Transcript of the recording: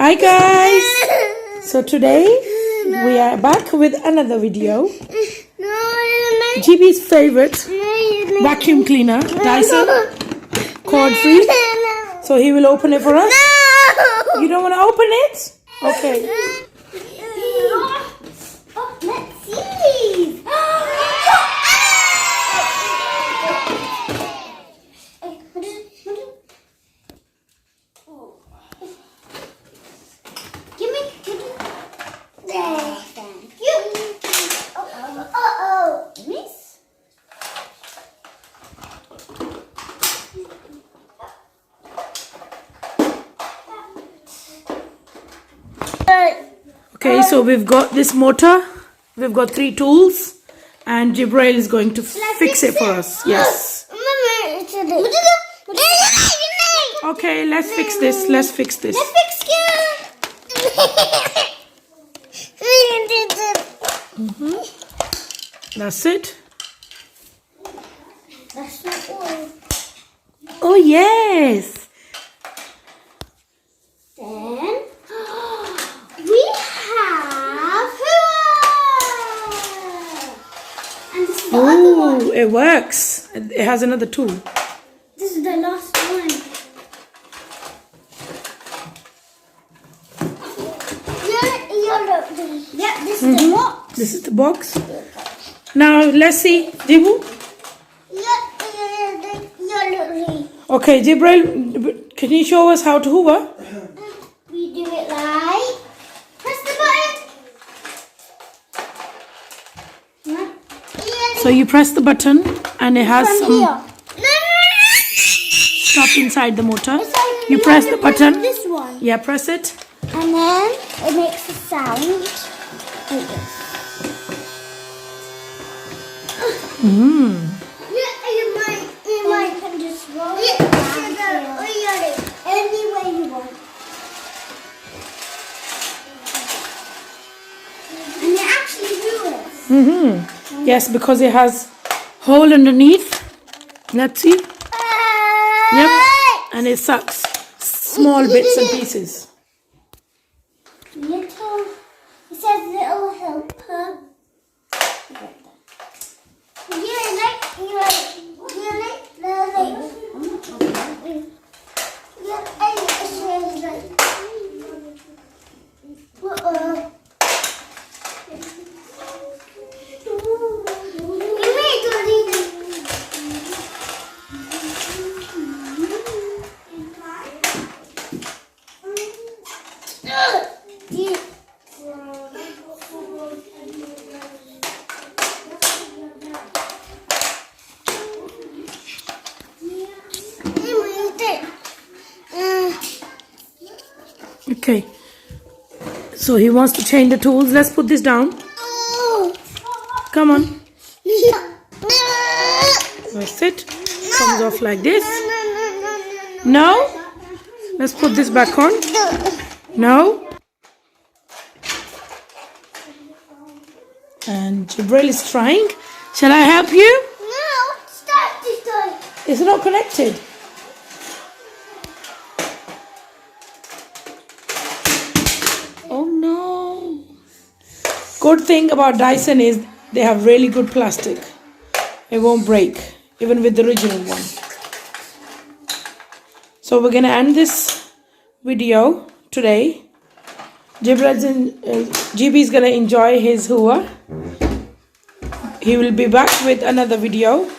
Hi guys! So today we are back with another video. GB's favorite vacuum cleaner, Dyson, cord free. So he will open it for us. You don't want to open it? Okay. Let's see. Okay, so we've got this motor. We've got 3 tools. And Jibrail is going to fix it for us. Yes. Okay, let's fix this. Let's fix this. That's it. That's not all. Oh, yes. Then we have hoover. And this is the other one. Oh, it works. It has another tool. This is the last one. Yeah, this is the box. This is the box. Now, let's see. Jibu? Okay, Jibrail, can you show us how to hoover? We do it like, press the button. So you press the button and it has some stuff inside the motor. You press the button. This one. Yeah, press it. And then it makes a sound like this. You might can just roll it down any way you want. And it actually moves. Yes, because it has hole underneath. Let's see. Yep. And it sucks small bits and pieces. It says it'll help her. Okay. So he wants to change the tools. Let's put this down. Come on. That's it. Comes off like this. No. Let's put this back on. No. And Jibrail is trying. Shall I help you? No, stop this toy. It's not connected. Oh no. Good thing about Dyson is they have really good plastic. It won't break, even with the original one. So we're gonna end this video today. GB is gonna enjoy his hoover. He will be back with another video.